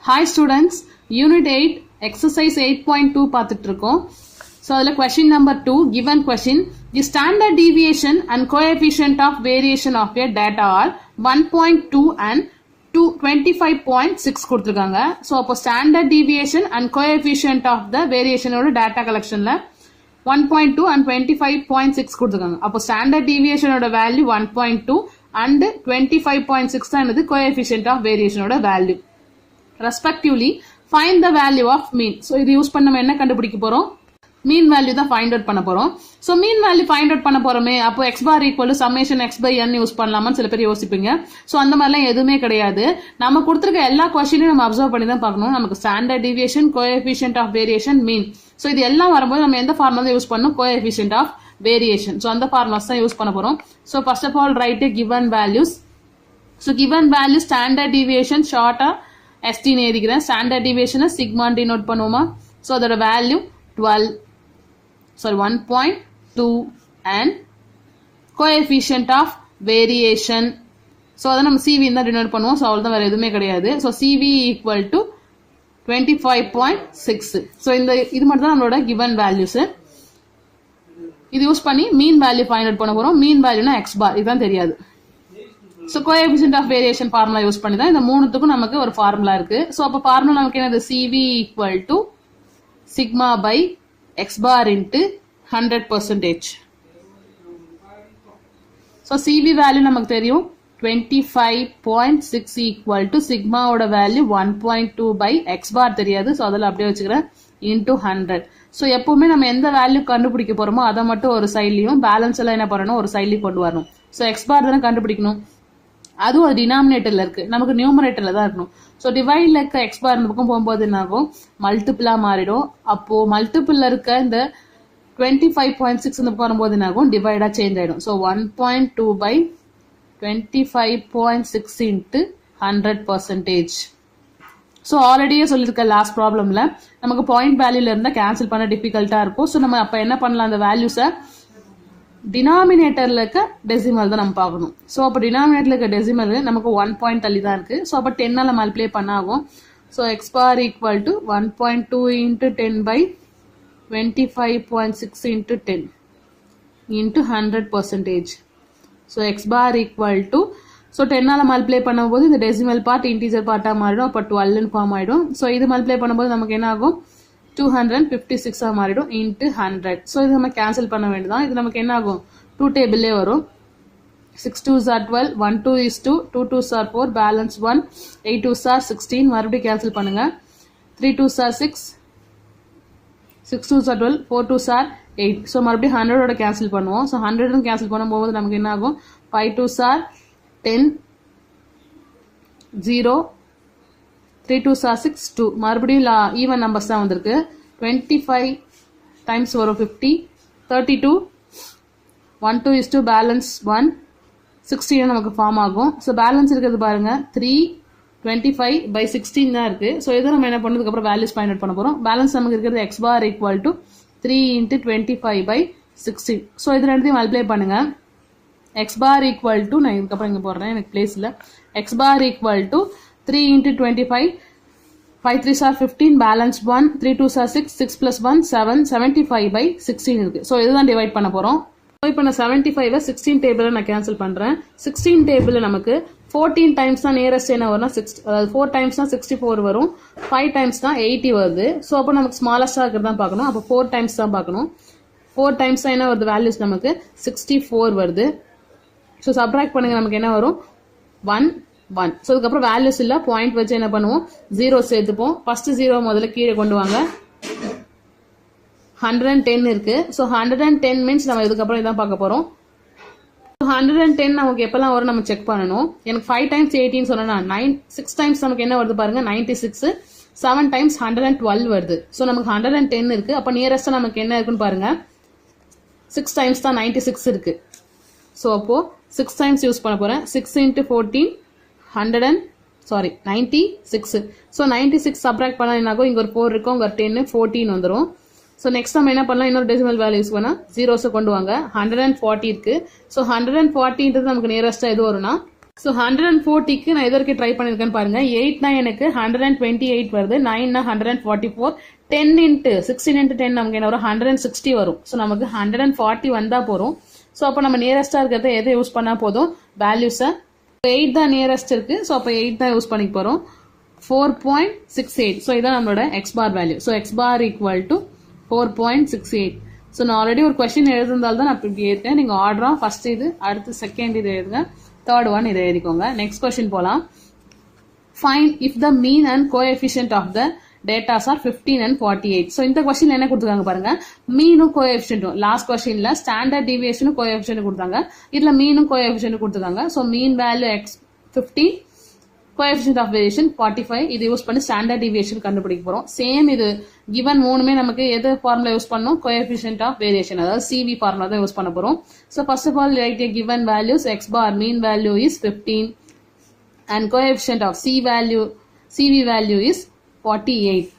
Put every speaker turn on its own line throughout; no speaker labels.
Hi students, Unit 8, Exercise 8.2 பார்த்துட்டு இருக்கோம். So அதில் question number 2, given question, the standard deviation and coefficient of variation of your data are 1.2 and 25.6 கொடுத்திருக்காங்க. So அப்போ standard deviation and coefficient of the variation ஓட data collectionல 1.2 and 25.6 கொடுத்திருக்காங்க. அப்போ standard deviation ஓட value 1.2 and 25.6 தான் என்னது coefficient of variation ஓட value. Respectively, find the value of mean. So இது யூஸ் பண்ண நம்ம என்ன கண்டுபிடிக்க போறோம்? மீன் வேல்யூ தான் ஃபைண்ட் அவுட் பண்ண போறோம். So mean value find out பண்ண போறோமே, அப்போ x bar equal to summation x by n use பண்ணலாமான்னு சில பேர் யோசிப்பீங்க. சோ அந்த மாதிரிலாம் எதுவுமே கிடையாது. நம்ம கொடுத்திருக்க எல்லா क्वेश्चनैயும் நம்ம அப்சர்வ் பண்ணி தான் பார்க்கணும். நமக்கு standard deviation, coefficient of variation, mean. So இது எல்லாம் வரும்போது நம்ம எந்த ஃபார்முலா யூஸ் பண்ணணும்? Coefficient of variation. சோ அந்த ஃபார்முலாஸ் தான் யூஸ் பண்ண போறோம். So first of all right given values. So given value standard deviation ஷார்ட்டா ST னு எழுதிக்கிறேன். ஸ்டாண்டர்ட் டிவியேஷன் சிக்மா டினோட் பண்ணுவோமா? சோ அதோட value 1.2 and coefficient of variation. So அத நம்ம CV தான் டினோட் பண்ணுவோம். சோ அவ்வளவுதான், வேற எதுவுமே கிடையாது. So CV equal to 25.6. So இந்த இது மட்டும் தான் நம்மளோட given values. இது யூஸ் பண்ணி மீன் வேல்யூ ஃபைண்ட் அவுட் பண்ண போறோம். மீன் வேல்யூனா x bar, இதுதான் தெரியாது. So coefficient of variation formula use பண்ணி தான் இந்த மூணுத்துக்கும் நமக்கு ஒரு ஃபார்முலா இருக்கு. சோ அப்ப ஃபார்முலா நமக்கு என்னது? CV equal to sigma by x bar into 100%. So CV value நமக்கு தெரியும் 25.6 equal to sigma ஓட வேல்யூ 1.2 by x bar தெரியாது. சோ அதெல்லாம் அப்படியே வச்சுக்கிறேன் into 100. சோ எப்பவுமே நம்ம எந்த வேல்யூ கண்டுபிடிக்க போறோமோ அதை மட்டும் ஒரு சைட்லயும், பேலன்ஸ் எல்லாம் என்ன பண்ணணும்? ஒரு சைட்லயும் கொண்டு வரணும். சோ x bar தானே கண்டுபிடிக்கணும். அதுவும் அது டினாமினேட்டர்ல இருக்கு, நமக்கு நியூமரேட்டர்ல தான் இருக்கணும். சோ டிவைட்ல இருக்க x bar இந்த பக்கம் போகும்போது என்ன ஆகும்? மல்டிபிளா மாறிடும். அப்போ மல்டிபிள்ல இருக்க இந்த 25.6 இந்த பக்கம் வரும்போது என்ன ஆகும்? டிவைடா சேஞ்ச் ஆயிடும். So 1.2 by 25.6 into 100%. சோ ஆல்ரெடியே சொல்லிருக்க லாஸ்ட் ப்ராப்ளம்ல நமக்கு பாயிண்ட் வேல்யூல இருந்தா கேன்சல் பண்ண டிஃபிகல்ட்டா இருக்கும். சோ நம்ம அப்ப என்ன பண்ணலாம்? அந்த வேல்யூஸ டினாமினேட்டர்ல இருக்க டெசிமல் தான் நம்ம பார்க்கணும். சோ அப்ப டினாமினேட்டர்ல இருக்க டெசிமல் நமக்கு 1 பாயிண்ட் தள்ளி தான் இருக்கு. சோ அப்ப 10 ஆல மல்டிப்ளை பண்ண ஆகும். So x bar equal to 1.2 into 10 by 25.6 into 10 into 100%. So x bar equal to, so 10 ஆல மல்டிப்ளை பண்ணும்போது இந்த டெசிமல் பார்ட் இன்டிஜர் பார்ட்டா மாறிடும். அப்ப 12 ன்னு ஃபார்ம் ஆயிடும். சோ இது மல்டிப்ளை பண்ணும்போது நமக்கு என்ன ஆகும்? 256 ஆ மாறிடும் into 100. சோ இது நம்ம கேன்சல் பண்ண வேண்டியதான். இது நமக்கு என்ன ஆகும்? 2 டேபிள்லே வரும். 6 2s are 12, 1 2 is 2, 2 2s are 4, balance 1, 8 2s are 16. மறுபடியும் கேன்சல் பண்ணுங்க. 3 2s are 6, 6 2s are 12, 4 2s are 8. So மறுபடியும் 100 ஓட கேன்சல் பண்ணுவோம். சோ 100 ன்னு கேன்சல் பண்ணும்போது நமக்கு என்ன ஆகும்? 5 2s are 10, 0, 3 2s are 6, 2. மறுபடியும் ஈவன் நம்பர்ஸ் தான் வந்திருக்கு. 25 டைம்ஸ் வரும் 50, 32, 1 2 is 2, பேலன்ஸ் 1, 16 நமக்கு ஃபார்ம் ஆகும். ஸோ பேலன்ஸ் இருக்கிறது பாருங்க 3, 25 by 16 தான் இருக்கு. ஸோ இதை நம்ம என்ன பண்ணதுக்கு அப்புறம் வேல்யூஸ் ஃபைண்ட் அவுட் பண்ண போறோம். பேலன்ஸ் நமக்கு இருக்கிறது x bar equal to 3 into 25 by 16. So இது ரெண்டுத்தையும் மல்டிப்ளை பண்ணுங்க. x bar equal to, நான் இதுக்கப்புறம் இங்க போடுறேன், எனக்கு பிளேஸ் இல்ல. x bar equal to 3 into 25, 5 3s are 15, balance 1, 3 2s are 6, 6 plus 1 7, 75 by 16 இருக்கு. ஸோ இதுதான் டிவைட் பண்ண போறோம். இப்போ நான் 75 16 டேபிள் நான் கேன்சல் பண்றேன். 16 டேபிள் நமக்கு 14 டைம்ஸ் தான் நியரஸ்ட் என்ன வரும்னா 60, அதாவது 4 டைம்ஸ் தான் 64 வரும், 5 டைம்ஸ் தான் 80 வருது. ஸோ அப்போ நமக்கு ஸ்மாலஸ்டா இருக்கிறது தான் பார்க்கணும். அப்போ 4 டைம்ஸ் தான் பார்க்கணும். 4 டைம்ஸ் தான் என்ன வருது? வேல்யூஸ் நமக்கு 64 வருது. ஸோ சப்ட்ராக்ட் பண்ணுங்க, நமக்கு என்ன வரும்? 1 1. ஸோ அதுக்கப்புறம் வேல்யூஸ் இல்ல, பாயிண்ட் வச்சு என்ன பண்ணுவோம்? 0 சேர்த்துப்போம். ஃபர்ஸ்ட் 0 முதல்ல கீழே கொண்டு வாங்க. 110 இருக்கு. ஸோ 110 மீன்ஸ் நம்ம இதுக்கப்புறம் இதான் பார்க்க போறோம். 110 நமக்கு எப்பெல்லாம் வரும் நம்ம செக் பண்ணணும். எனக்கு 5 டைம்ஸ் 18 சொன்னா 6 டைம்ஸ் நமக்கு என்ன வருது பாருங்க 96, 7 டைம்ஸ் 112 வருது. ஸோ நமக்கு 110 இருக்கு. அப்ப நியரஸ்டா நமக்கு என்ன இருக்குன்னு பாருங்க, 6 டைம்ஸ் தான் 96 இருக்கு. ஸோ அப்போ 6 டைம்ஸ் யூஸ் பண்ண போறேன். 6 into 14 96. ஸோ 96 சப்ட்ராக்ட் பண்ணா என்ன ஆகும்? இங்க ஒரு 4 இருக்கும், இங்க ஒரு 10, 14 வந்துடும். ஸோ நெக்ஸ்ட் நம்ம என்ன பண்ணலாம்? இன்னொரு டெசிமல் வேல்யூ யூஸ் பண்ணா ஜீரோஸை கொண்டு வாங்க. 140 இருக்கு. ஸோ 140ன்றது நமக்கு நியரஸ்டா எது வரும்னா ஸோ 140க்கு நான் எதற்கு ட்ரை பண்ணியிருக்கேன்னு பாருங்க. 8னா எனக்கு 128 வருது, 9னா 144, 10 இன்ட்டு 16 இன்ட்டு 10 நமக்கு என்ன வரும் 160 வரும். ஸோ நமக்கு 140 வந்தா போறோம். ஸோ அப்போ நம்ம நியரஸ்டா இருக்கிறத எதை யூஸ் பண்ணா போதும், வேல்யூஸை 8 தான் நியரஸ்ட் இருக்கு. ஸோ அப்போ 8 தான் யூஸ் பண்ணிக்க போறோம். 4.68. ஸோ இதான் நம்மளோட x bar value. So x bar equal to 4.68. So நான் ஆல்ரெடி ஒரு கொஸ்டின் எழுதுந்தால் தான் நான் இப்படி ஏற்றேன். நீங்கள் ஆர்டரா ஃபர்ஸ்ட் இது, அடுத்து செகண்ட் இது எழுதுங்க, தேர்ட் ஒன் இதை எழுதிக்கோங்க. நெக்ஸ்ட் கொஸ்டின் போலாம். Find if the mean and coefficient of the datas are 15 and 48. So இந்த கொஸ்டின் என்ன கொடுத்துருக்காங்க பாருங்க, மீனும் கோஎஃபிஷியன்ட்டும். லாஸ்ட் கொஸ்டின்ல ஸ்டாண்டர்ட் டிவியேஷனும் கோஎஃபிஷியன்ட் கொடுத்தாங்க, இதுல மீனும் கோஎஃபிஷியன்ட் கொடுத்துருக்காங்க. So mean value x 15, coefficient of variation 45. இது யூஸ் பண்ணி ஸ்டாண்டர்ட் டிவியேஷன் கண்டுபிடிக்க போறோம். சேம் இது கிவன் மூணுமே நமக்கு எது ஃபார்முலா யூஸ் பண்ணணும், கோஎஃபிஷியன்ட் ஆஃப் வேரியேஷன், அதாவது சிவி ஃபார்முலா தான் யூஸ் பண்ண போறோம். So first of all right a given values. x bar mean value is 15 and coefficient of CV value is 48.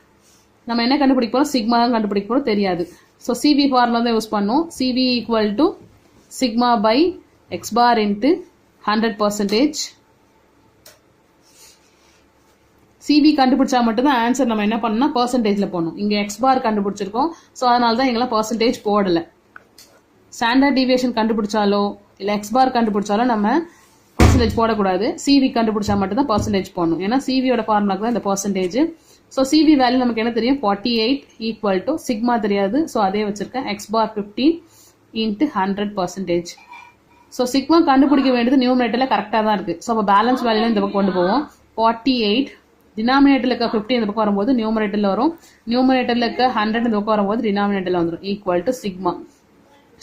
நம்ம என்ன கண்டுபிடிக்க போறோம், சிக்மா தான் கண்டுபிடிக்க போறோம், தெரியாது. ஸோ சிவி ஃபார்முலா தான் யூஸ் பண்ணோம். CV equal to sigma by x bar into 100%. CV கண்டுபிடிச்சா மட்டும்தான் ஆன்சர் நம்ம என்ன பண்ணணும், பர்சன்டேஜ்ல போடணும். இங்க எக்ஸ் பார் கண்டுபிடிச்சிருக்கோம், ஸோ அதனால தான் எங்கெல்லாம் பர்சன்டேஜ் போடல. ஸ்டாண்டர்ட் டிவியேஷன் கண்டுபிடிச்சாலோ இல்லை எக்ஸ் பார் கண்டுபிடிச்சாலோ நம்ம பர்சன்டேஜ் போடக்கூடாது. சிவி கண்டுபிடிச்சா மட்டும் தான் பர்சன்டேஜ் போடணும். ஏன்னா சிவியோட ஃபார்முலாக்கு தான் இந்த பர்சன்டேஜ். ஸோ சிவி வேல்யூ நமக்கு என்ன தெரியும், 48 ஈக்குவல் டு சிக்மா தெரியாது, ஸோ அதே வச்சிருக்கேன், எக்ஸ் பார் 15 இன்ட்டு 100%. ஸோ சிக்மா கண்டுபிடிக்க வேண்டியது நியூமரேட்டர்ல கரெக்டாக தான் இருக்கு. ஸோ அப்போ பேலன்ஸ் வேல்யூல இந்த பக்கம் கொண்டு போவோம். 48 டினாமினேட்டர்ல இருக்க 50 இந்த பக்கம் வரும்போது நியூமரேட்டர்ல வரும், நியூமரேட்டர்ல இருக்க 100 இந்த பக்கம் வரும்போது டினாமினேட்டர்ல வந்துடும், ஈக்குவல் டு சிக்மா.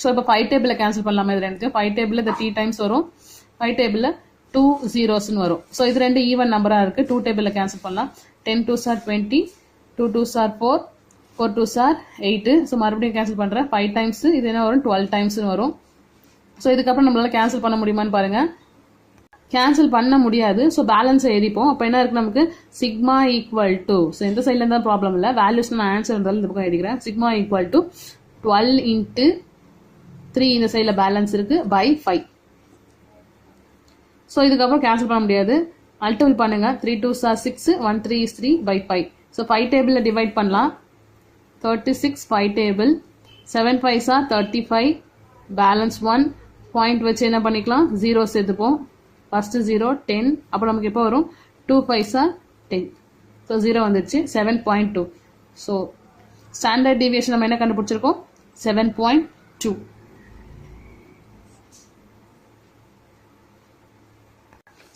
ஸோ இப்போ 5 டேபிள் கேன்சல் பண்ணலாமா, இது ரெண்டு 5 டேபிள் இந்த 3 டைம்ஸ் வரும், 5 டேபிள் 2 zeros வரும். ஸோ இது ரெண்டு ஈவன் நம்பரா இருக்கு, 2 டேபிள் கேன்சல் பண்ணலாம். 10 2s are 20, 2 2s are 4, 4 2s are 8. So மறுபடியும் கேன்சல் பண்றேன், 5 டைம்ஸ் இது என்ன வரும், 12 டைம்ஸ் வரும். ஸோ இதுக்கப்புறம் நம்மளால கேன்சல் பண்ண முடியுமான்னு பாருங்க, கேன்சல் பண்ண முடியாது. ஸோ பேலன்ஸை எழுதிப்போம். அப்போ என்ன இருக்கு நமக்கு, சிக்மா ஈக்குவல் டு, ஸோ இந்த சைட்ல இருந்தா ப்ராப்ளம் இல்லை, வேல்யூஸ் நான் ஆன்சர் இருந்தாலும் இந்த பக்கம் எழுதிக்கிறேன். சிக்மா ஈக்குவல் டு 12 இன்ட்டு 3 இந்த சைட்ல பேலன்ஸ் இருக்கு பை 5. ஸோ இதுக்கப்புறம் கேன்சல் பண்ண முடியாது, மல்டிபிள் பண்ணுங்க. 3 2s are 6, 1 3 is 3 by 5. So 5 டேபிள்ல டிவைட் பண்ணலாம். 36 5 table, 7 5s are 35, balance 1 point வச்சு என்ன பண்ணிக்கலாம், 0 சேர்த்துப்போம். ஃபர்ஸ்ட் 0 10, அப்போ நமக்கு எப்போ வரும், 2 5s are 10. ஸோ 0 வந்துச்சு, 7.2. ஸோ ஸ்டாண்டர்ட் டிவியேஷன் நம்ம என்ன கண்டுபிடிச்சிருக்கோம், 7.2.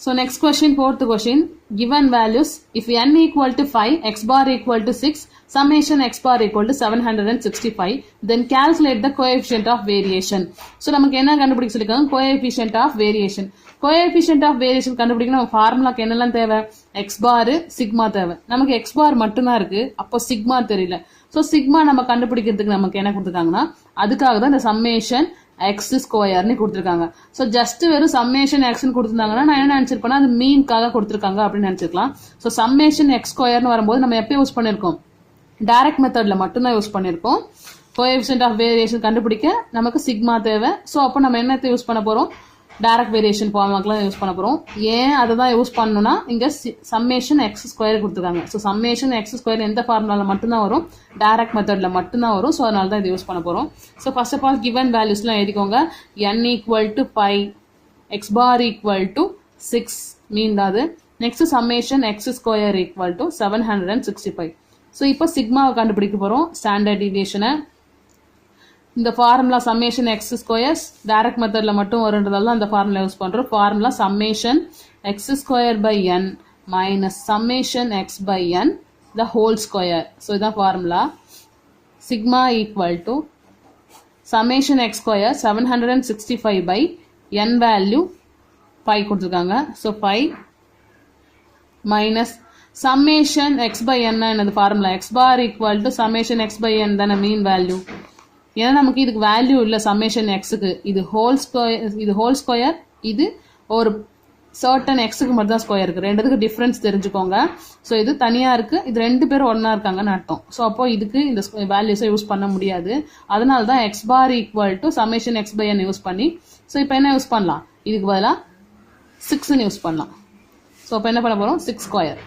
So next question, fourth question, given values, if n equal to 5, x bar equal to 6, summation x bar equal to 765, then calculate the coefficient of variation. So நமக்கு என்ன கண்டுபிடிக்க சொல்லிருக்காங்க, coefficient of variation. coefficient of variation கண்டுபிடிக்கணும், நம்ம ஃபார்முலாக்கு என்னெல்லாம் தேவை, x bar sigma தேவை. நமக்கு x bar மட்டும்தான் இருக்கு, அப்போ சிக்மா தெரியல. ஸோ சிக்மா நம்ம கண்டுபிடிக்கிறதுக்கு நமக்கு என்ன கொடுத்துருக்காங்கன்னா, அதுக்காக தான் இந்த சம்மேஷன் எக்ஸ் ஸ்கொயர்னு கொடுத்துருக்காங்க. ஸோ ஜஸ்ட் வெறும் சம்மேஷன் எக்ஸ்னு கொடுத்துருந்தாங்கன்னா நான் என்ன நினைச்சிருப்பேன்னா, அது மீன்காக கொடுத்துருக்காங்க அப்படின்னு நினைச்சிருக்கலாம். ஸோ சம்மேஷன் எக்ஸ் ஸ்கொயர்னு வரும்போது நம்ம எப்போ யூஸ் பண்ணிருக்கோம், டைரக்ட் மெத்தட்ல மட்டும்தான் யூஸ் பண்ணிருக்கோம். கோஎஃபிஷியன்ட் ஆஃப் வேரியேஷன் கண்டுபிடிக்க நமக்கு சிக்மா தேவை. ஸோ அப்போ நம்ம என்னத்தை யூஸ் பண்ண போறோம், டைரக்ட் வேரியேஷன் ஃபார்முலாக்கெல்லாம் யூஸ் பண்ண போறோம். ஏன் அதை தான் யூஸ் பண்ணணும்னா, இங்க சம்மேஷன் எக்ஸ் ஸ்கொயர் கொடுத்துருக்காங்க. ஸோ சம்மேஷன் எக்ஸ் ஸ்கொயர் எந்த ஃபார்முலால மட்டும்தான் வரும், டைரக்ட் மெத்தட்ல மட்டும்தான் வரும். ஸோ அதனால தான் இது யூஸ் பண்ண போறோம். So first of all given வேல்யூஸ்லாம் எழுதிக்கோங்க. n equal to 5, x bar equal to 6 mean தான் அது. Next summation x square equal to 765. So இப்போ சிக்மாவை கண்டுபிடிக்க போறோம், ஸ்டாண்டர்ட் டிவியேஷனை. இந்த formula summation x squares direct மெத்தட்ல மட்டும் வருன்றதால அந்த ஃபார்முலா யூஸ் பண்றோம். Formula summation x square by n minus summation x by n the whole square. So இதான் formula. Sigma equal to summation x square 765 by n value 5 கொடுத்துருக்காங்க. So 5 minus summation x by n என்னது formula, x bar equal to summation x by n தானே mean value. ஏன்னா நமக்கு இதுக்கு value இல்ல summation எக்ஸுக்கு, இது ஹோல் ஸ்கொயர், இது ஒரு சர்டன் எக்ஸுக்கு மட்டும் தான் ஸ்கொயர் இருக்கு. ரெண்டுத்துக்கு டிஃபரன்ஸ் தெரிஞ்சுக்கோங்க. ஸோ இது தனியா இருக்கு, இது ரெண்டு பேரும் ஒன்னா இருக்காங்கன்னு அர்த்தம். ஸோ அப்போ இதுக்கு இந்த வேல்யூஸை யூஸ் பண்ண முடியாது. அதனால தான் x bar equal to summation x by n use பண்ணி. ஸோ இப்போ என்ன யூஸ் பண்ணலாம், இதுக்கு பதிலாக 6 யூஸ் பண்ணலாம். ஸோ அப்போ என்ன பண்ண போகிறோம் 6 ஸ்கொயர்.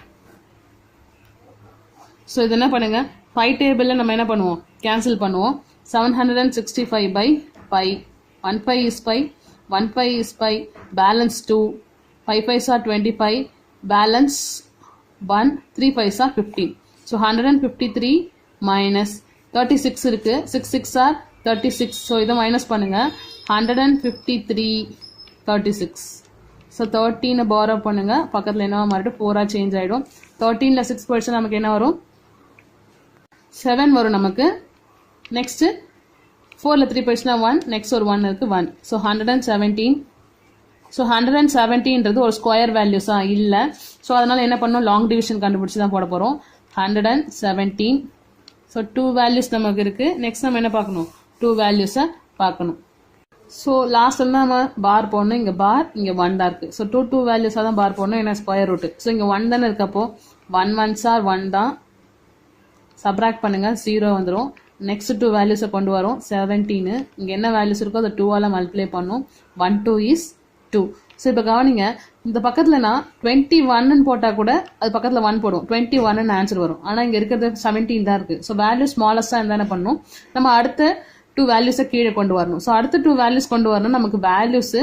ஸோ இது என்ன பண்ணுங்க 5 டேபிளில் நம்ம என்ன பண்ணுவோம் கேன்சல் பண்ணுவோம். 765 by 5, 1 5 is 5, 1 5 is 5, balance 2, 5 5s are 25, balance 1, 3 5s are 15. So 153 minus 36 இருக்கு, 6 6 are 36. ஸோ இதை மைனஸ் பண்ணுங்க 153 36. ஸோ 13 borrow பண்ணுங்க, பக்கத்தில் என்ன மாறிட்டு 4 சேஞ்ச் ஆகிடும். 13ல் 6% நமக்கு என்ன வரும் 7 வரும் நமக்கு. நெக்ஸ்ட் 4ல் 3% 1, நெக்ஸ்ட் ஒரு 1 இருக்கு 1. ஸோ 117. ஸோ 117ன்றது ஒரு ஸ்கொயர் வேல்யூஸா இல்லை. ஸோ அதனால என்ன பண்ணோம் லாங் டிவிஷன் கண்டுபிடிச்சி தான் போட போகிறோம். 117. ஸோ 2 வேல்யூஸ் நமக்கு இருக்கு. நெக்ஸ்ட் நம்ம என்ன பார்க்கணும் 2 வேல்யூஸை பார்க்கணும். ஸோ லாஸ்ட் வந்து நம்ம பார் போடணும். இங்கே பார் இங்கே 1 தான் இருக்கு. ஸோ 2 வேல்யூஸாக தான் பார் போடணும், ஏன்னா ஸ்கொயர் ரூட்டு. ஸோ இங்கே 1 தானே இருக்கப்போ 1 1s are 1 தான். சப்ராக்ட் பண்ணுங்க 0 வந்துடும். நெக்ஸ்ட் 2 வேல்யூஸை கொண்டு வரும் 17. இங்கே என்ன வேல்யூஸ் இருக்கோ அதை 2ஆல் மல்டிப்ளை பண்ணும். 1 2 is 2. ஸோ இப்போ கவனிங்க இந்த பக்கத்தில் நான் 21ன்னு போட்டால் கூட அது பக்கத்தில் 1 போடும், 21ன்னு ஆன்சர் வரும். ஆனால் இங்கே இருக்கிறது 17 தான் இருக்குது. ஸோ வேல்யூ ஸ்மாலஸ்டாக இருந்தால் என்ன பண்ணணும் நம்ம அடுத்த 2 வேல்யூஸை கீழே கொண்டு வரணும். ஸோ அடுத்த 2 வேல்யூஸ் கொண்டு வரணும். நமக்கு வேல்யூஸு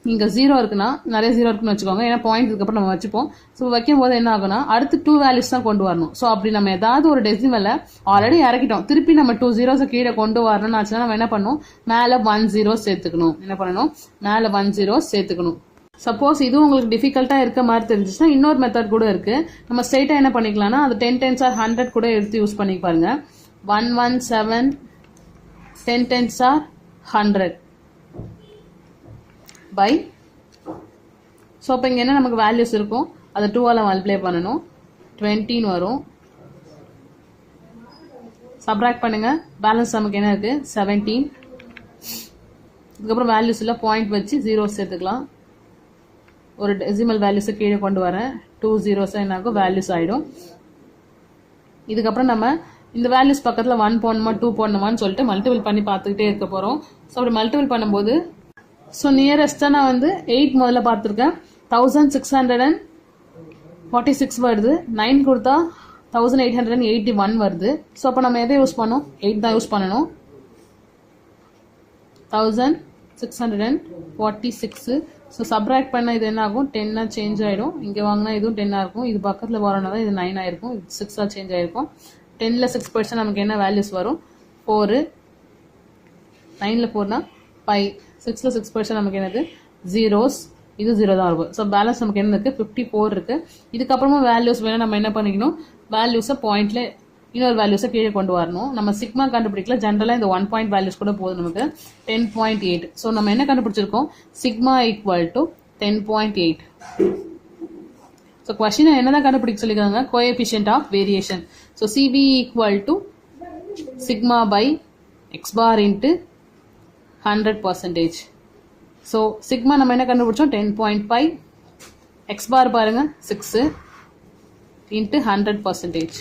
இங்கே 0 இருக்குன்னா நிறைய 0 இருக்குன்னு வச்சுக்கோங்க, ஏன்னா பாயிண்ட் இதுக்கப்புறம் நம்ம வச்சுப்போம். ஸோ வைக்கும் போது என்ன ஆகுனா அடுத்து 2 வேல்யூஸ் தான் கொண்டு வரணும். ஸோ அப்படி நம்ம ஏதாவது ஒரு டெசிமலை ஆல்ரெடி இறக்கிட்டோம், திருப்பி நம்ம 2 zeros கீழே கொண்டு வரணும்னு ஆச்சுன்னா நம்ம என்ன பண்ணணும் மேலே 1 0 சேர்த்துக்கணும். என்ன பண்ணணும் மேலே 1 0 சேர்த்துக்கணும். சப்போஸ் இதுவும் உங்களுக்கு டிஃபிகல்ட்டாக இருக்க மாதிரி தெரிஞ்சிச்சுன்னா இன்னொரு மெத்தட் கூட இருக்கு. நம்ம ஸ்ட்ரெயிட்டாக என்ன பண்ணிக்கலாம்னா அது 10 10s are 100 கூட எடுத்து யூஸ் பண்ணி பாருங்க. 117 10 10s are 100 by. ஸோ இப்போ இங்கே என்ன நமக்கு வேல்யூஸ் இருக்கும் அதை 2ஆல் மல்டிப்ளை பண்ணணும். 20 வரும். சப்ராக்ட் பண்ணுங்க, பேலன்ஸ் நமக்கு என்ன இருக்கு 17. இதுக்கப்புறம் வேல்யூஸ் இல்லை பாயிண்ட் வச்சு 0 சேர்த்துக்கலாம். ஒரு டெசிமல் வேல்யூஸை கீழே கொண்டு வரேன். 2 zeros என்ன ஆகும் வேல்யூஸ் ஆகிடும். இதுக்கப்புறம் நம்ம இந்த வேல்யூஸ் பக்கத்தில் 1 போடணுமா 2 போடணுமான்னு சொல்லிட்டு மல்டிபிள் பண்ணி பார்த்துக்கிட்டே இருக்க போகிறோம். ஸோ அப்படி மல்டிபிள் பண்ணும்போது ஸோ நியரஸ்ட்டாக நான் வந்து 8 முதல்ல பார்த்துருக்கேன். 1646 வருது. 9 கொடுத்தா 1881 வருது. ஸோ அப்போ நம்ம எதை யூஸ் பண்ணோம் 8 தான் யூஸ் பண்ணணும். 1646. ஸோ சப்ராக்ட் பண்ண இது என்ன ஆகும் 10 சேஞ்ச் ஆகிடும். இங்கே வாங்கினா இதுவும் 10 இருக்கும். இது பக்கத்தில் வரணும் தான் இது 9 ஆயிருக்கும். இது 6 சேஞ்ச் ஆயிருக்கும். 10ல் 6% நமக்கு என்ன வேல்யூஸ் வரும் 4. 9ல் 4னா 5. 6ல் 6% நமக்கு என்னது zeros. இது 0 தான் இருக்கும். ஸோ பேலன்ஸ் நமக்கு என்ன இருக்கு 54 இருக்கு. இதுக்கப்புறமா வேல்யூஸ் வேணா நம்ம என்ன பண்ணிக்கணும் வேல்யூஸை பாயிண்ட்ல இன்னொரு வேல்யூஸை கீழே கொண்டு வரணும். நம்ம சிக்மா கண்டுபிடிக்கல, ஜென்ரலாக இந்த 1 பாயிண்ட் வேல்யூஸ் கூட போதும் நமக்கு 10.8. ஸோ நம்ம என்ன கண்டுபிடிச்சிருக்கோம் sigma equal to 10.8. So question என்னதான் கண்டுபிடிக்க சொல்லிக்கிறாங்க coefficient of variation. So CV equal to sigma by x bar into 100%. So sigma நம்ம என்ன கண்டுபிடிச்சோம் 10.5. எக்ஸ் பார் பாருங்க 6 இன்ட்டு 100%.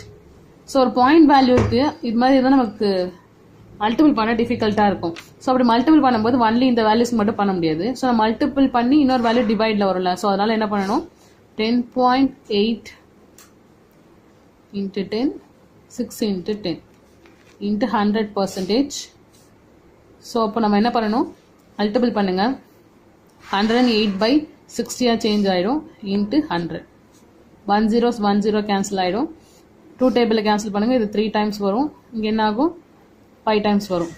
ஸோ ஒரு பாயிண்ட் வேல்யூ இருக்கு. இது மாதிரி தான் நமக்கு மல்டிபிள் பண்ண டிஃபிகல்ட்டாக இருக்கும். ஸோ அப்படி மல்டிபிள் பண்ணும்போது ஒன்லி இந்த வேல்யூஸ் மட்டும் பண்ண முடியாது. ஸோ மல்டிபிள் பண்ணி இன்னொரு வேல்யூ டிவைடில் வரும்ல. ஸோ அதனால என்ன பண்ணணும் 10.8 இன்ட்டு 10 6 இன்ட்டு 10 இன்ட்டு 100%. ஸோ அப்போ நம்ம என்ன பண்ணணும் மல்டிபிள் பண்ணுங்க 108/60 சேஞ்ச் ஆகிடும் இன்ட்டு 100. 1 zeros 1 0 கேன்சல் ஆகிடும். 2 டேபிளில் கேன்சல் பண்ணுங்க. இது 3 டைம்ஸ் வரும். இங்கே என்ன ஆகும் 5 டைம்ஸ் வரும்.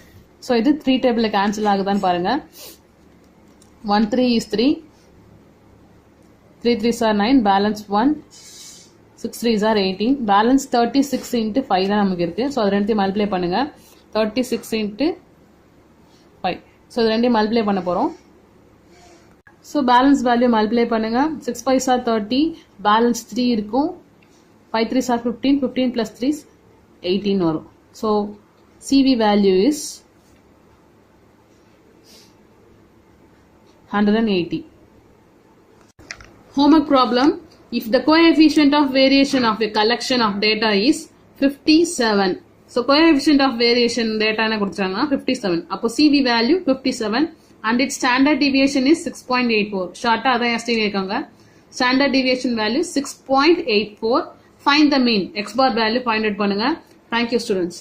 ஸோ இது 3 டேபிளில் கேன்சல் ஆகுதான்னு பாருங்க. 1 3 is 3. 3 3s are 9. Balance 1. 6 3s are 18. Balance 36 into 5 தான் நமக்கு இருக்கு. ஸோ அது ரெண்டையும் மல்டிப்ளை பண்ணுங்க 36 இன்ட்டு 5. ஸோ இது ரெண்டையும் மல்டிப்ளை பண்ண போகிறோம். ஸோ பேலன்ஸ் வேல்யூ மல்டிப்ளை பண்ணுங்க. 6 5s are 30. பேலன்ஸ் 3 இருக்கும். 5 3s are 15. 15 plus 3 is 18 வரும். So CV value is 180. Homework problem. If the coefficient of variation of a collection of data is 57. So coefficient of variation data என்ன கொடுத்தாங்கன்னா 57. அப்போ CV value 57. and its standard deviation is 6.84. ஷார்ட்டா அதான் estimate இருக்காங்க. Standard deviation value 6.84. Find the mean. X bar value find out பண்ணுங்க. Thank you students.